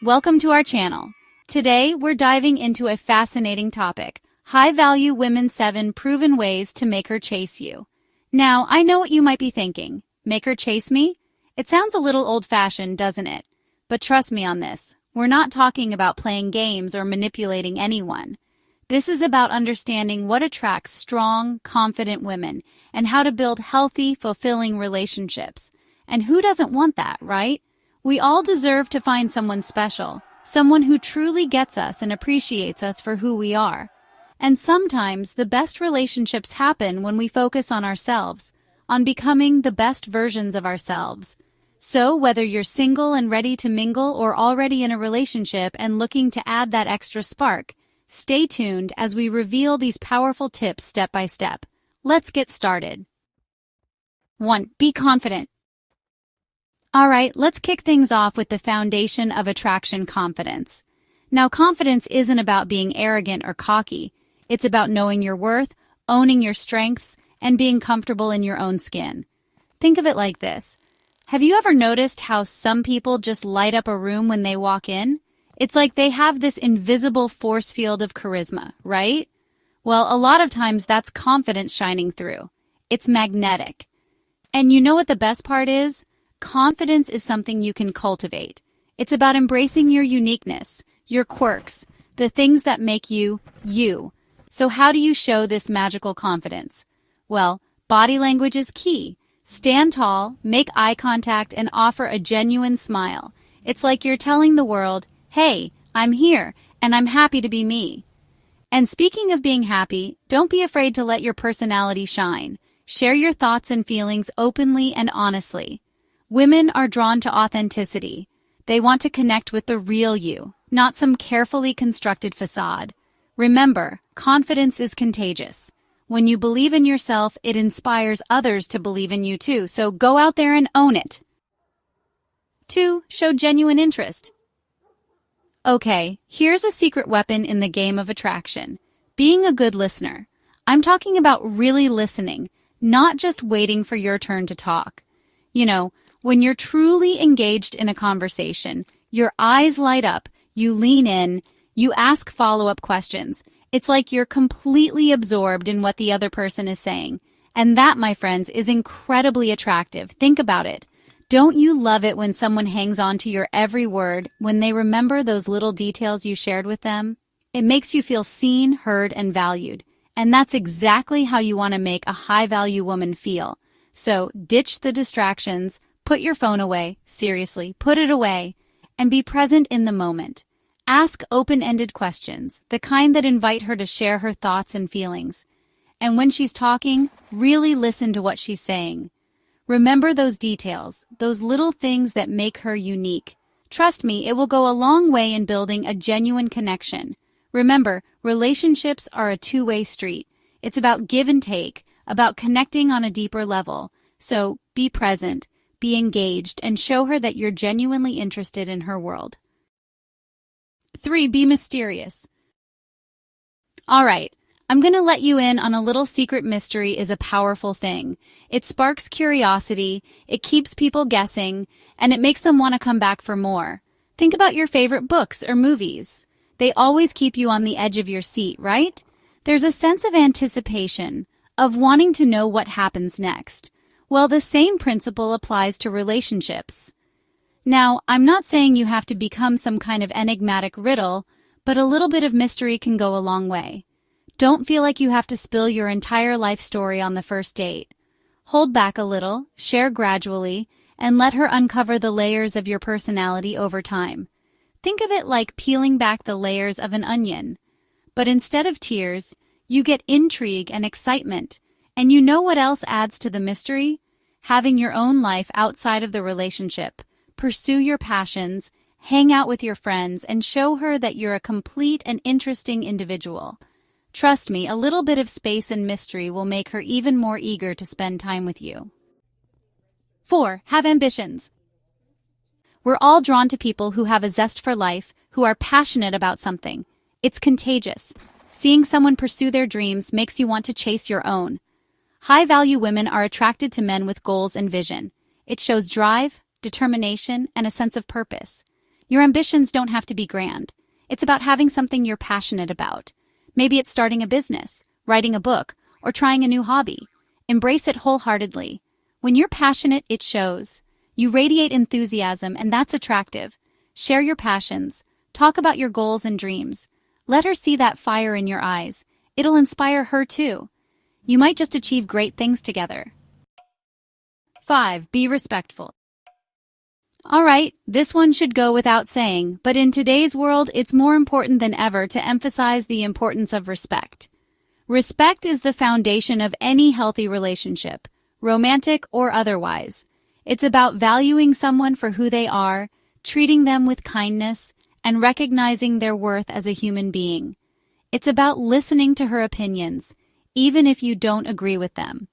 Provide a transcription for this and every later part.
Welcome to our channel. Today, we're diving into a fascinating topic, high-value women's 7 proven ways to make her chase you. Now, I know what you might be thinking. Make her chase me? It sounds a little old-fashioned, doesn't it? But trust me on this. We're not talking about playing games or manipulating anyone. This is about understanding what attracts strong, confident women and how to build healthy, fulfilling relationships. And who doesn't want that, right? We all deserve to find someone special, someone who truly gets us and appreciates us for who we are. And sometimes the best relationships happen when we focus on ourselves, on becoming the best versions of ourselves. So whether you're single and ready to mingle or already in a relationship and looking to add that extra spark, stay tuned as we reveal these powerful tips step by step. Let's get started. 1. Be confident. All right, let's kick things off with the foundation of attraction: confidence. Now, confidence isn't about being arrogant or cocky. It's about knowing your worth, owning your strengths, and being comfortable in your own skin. Think of it like this. Have you ever noticed how some people just light up a room when they walk in? It's like they have this invisible force field of charisma, right? Well, a lot of times that's confidence shining through. It's magnetic. And you know what the best part is? Confidence is something you can cultivate. It's about embracing your uniqueness, your quirks, the things that make you, you. So how do you show this magical confidence? Well, body language is key. Stand tall, make eye contact, and offer a genuine smile. It's like you're telling the world, hey, I'm here, and I'm happy to be me. And speaking of being happy, don't be afraid to let your personality shine. Share your thoughts and feelings openly and honestly. Women are drawn to authenticity. They want to connect with the real you, not some carefully constructed facade. Remember, confidence is contagious. When you believe in yourself, it inspires others to believe in you too, so go out there and own it. 2. Show genuine interest. Okay, here's a secret weapon in the game of attraction: being a good listener. I'm talking about really listening, not just waiting for your turn to talk. You know, when you're truly engaged in a conversation, your eyes light up, you lean in, you ask follow-up questions. It's like you're completely absorbed in what the other person is saying. And that, my friends, is incredibly attractive. Think about it. Don't you love it when someone hangs on to your every word, when they remember those little details you shared with them? It makes you feel seen, heard, and valued. And that's exactly how you want to make a high-value woman feel. So ditch the distractions. Put your phone away, seriously, put it away, and be present in the moment. Ask open-ended questions, the kind that invite her to share her thoughts and feelings. And when she's talking, really listen to what she's saying. Remember those details, those little things that make her unique. Trust me, it will go a long way in building a genuine connection. Remember, relationships are a two-way street. It's about give and take, about connecting on a deeper level. So be present. Be engaged, and show her that you're genuinely interested in her world. 3. Be mysterious. All right, I'm going to let you in on a little secret. Mystery is a powerful thing. It sparks curiosity, it keeps people guessing, and it makes them want to come back for more. Think about your favorite books or movies. They always keep you on the edge of your seat, right? There's a sense of anticipation, of wanting to know what happens next. Well, the same principle applies to relationships. Now, I'm not saying you have to become some kind of enigmatic riddle, but a little bit of mystery can go a long way. Don't feel like you have to spill your entire life story on the first date. Hold back a little, share gradually, and let her uncover the layers of your personality over time. Think of it like peeling back the layers of an onion. But instead of tears, you get intrigue and excitement. And you know what else adds to the mystery? Having your own life outside of the relationship. Pursue your passions, hang out with your friends, and show her that you're a complete and interesting individual. Trust me, a little bit of space and mystery will make her even more eager to spend time with you. 4. Have ambitions. We're all drawn to people who have a zest for life, who are passionate about something. It's contagious. Seeing someone pursue their dreams makes you want to chase your own. High-value women are attracted to men with goals and vision. It shows drive, determination, and a sense of purpose. Your ambitions don't have to be grand. It's about having something you're passionate about. Maybe it's starting a business, writing a book, or trying a new hobby. Embrace it wholeheartedly. When you're passionate, it shows. You radiate enthusiasm, and that's attractive. Share your passions. Talk about your goals and dreams. Let her see that fire in your eyes. It'll inspire her too. You might just achieve great things together. 5. Be respectful. Alright, this one should go without saying, but in today's world, it's more important than ever to emphasize the importance of respect. Respect is the foundation of any healthy relationship, romantic or otherwise. It's about valuing someone for who they are, treating them with kindness, and recognizing their worth as a human being. It's about listening to her opinions, even if you don't agree with them.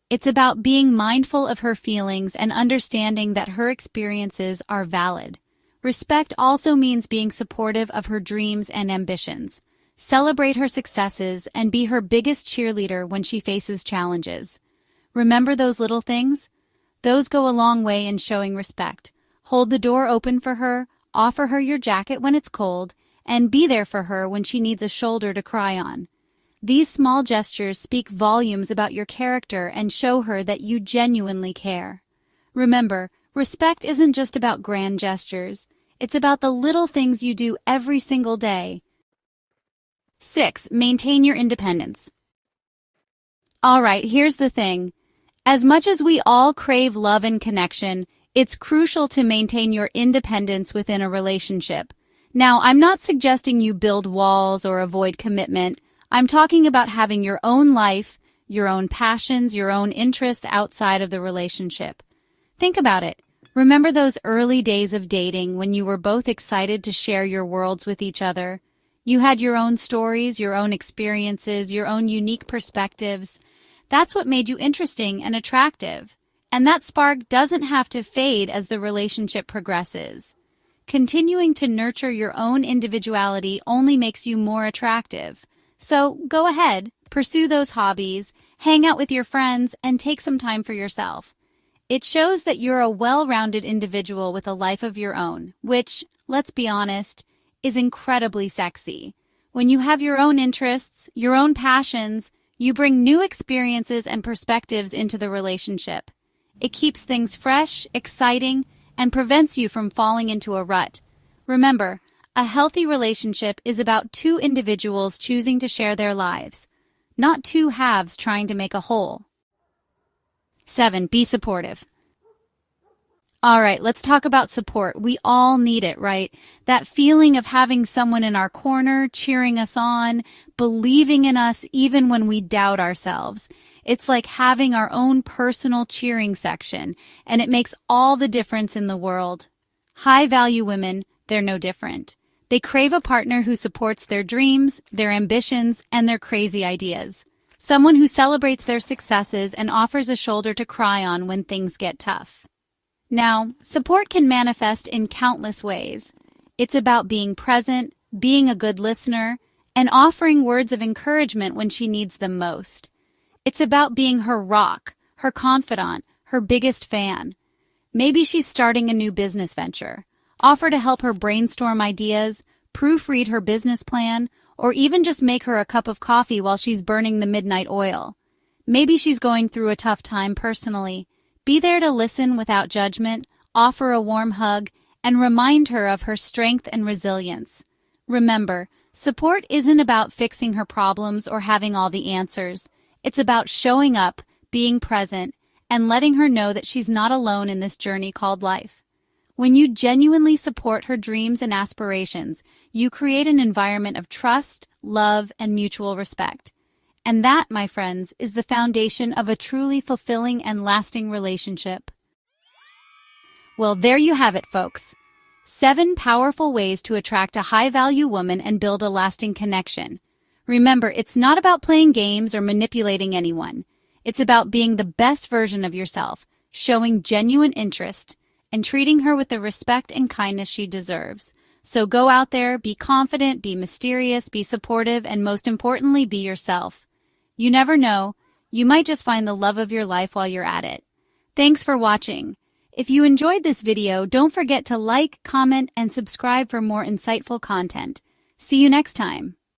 It's about being mindful of her feelings and understanding that her experiences are valid. Respect also means being supportive of her dreams and ambitions. Celebrate her successes and be her biggest cheerleader when she faces challenges. Remember those little things? Those go a long way in showing respect. Hold the door open for her, offer her your jacket when it's cold, and be there for her when she needs a shoulder to cry on. These small gestures speak volumes about your character and show her that you genuinely care. Remember, respect isn't just about grand gestures. It's about the little things you do every single day. 6. Maintain your independence. Alright, here's the thing. As much as we all crave love and connection, it's crucial to maintain your independence within a relationship. Now, I'm not suggesting you build walls or avoid commitment. I'm talking about having your own life, your own passions, your own interests outside of the relationship. Think about it. Remember those early days of dating when you were both excited to share your worlds with each other? You had your own stories, your own experiences, your own unique perspectives. That's what made you interesting and attractive. And that spark doesn't have to fade as the relationship progresses. Continuing to nurture your own individuality only makes you more attractive. So go ahead, pursue those hobbies, hang out with your friends, and take some time for yourself. It shows that you're a well-rounded individual with a life of your own, which, let's be honest, is incredibly sexy. When you have your own interests, your own passions, you bring new experiences and perspectives into the relationship. It keeps things fresh, exciting, and prevents you from falling into a rut. Remember, a healthy relationship is about two individuals choosing to share their lives, not two halves trying to make a whole. 7. Be supportive. All right, let's talk about support. We all need it, right? That feeling of having someone in our corner, cheering us on, believing in us even when we doubt ourselves. It's like having our own personal cheering section, and it makes all the difference in the world. High-value women, they're no different. They crave a partner who supports their dreams, their ambitions, and their crazy ideas. Someone who celebrates their successes and offers a shoulder to cry on when things get tough. Now, support can manifest in countless ways. It's about being present, being a good listener, and offering words of encouragement when she needs them most. It's about being her rock, her confidant, her biggest fan. Maybe she's starting a new business venture. Offer to help her brainstorm ideas, proofread her business plan, or even just make her a cup of coffee while she's burning the midnight oil. Maybe she's going through a tough time personally. Be there to listen without judgment, offer a warm hug, and remind her of her strength and resilience. Remember, support isn't about fixing her problems or having all the answers. It's about showing up, being present, and letting her know that she's not alone in this journey called life. When you genuinely support her dreams and aspirations, you create an environment of trust, love, and mutual respect. And that, my friends, is the foundation of a truly fulfilling and lasting relationship. Well, there you have it, folks. 7 powerful ways to attract a high-value woman and build a lasting connection. Remember, it's not about playing games or manipulating anyone. It's about being the best version of yourself, showing genuine interest, and treating her with the respect and kindness she deserves. So go out there, be confident, be mysterious, be supportive, and most importantly, be yourself. You never know, you might just find the love of your life while you're at it. Thanks for watching. If you enjoyed this video, don't forget to like, comment, and subscribe for more insightful content. See you next time.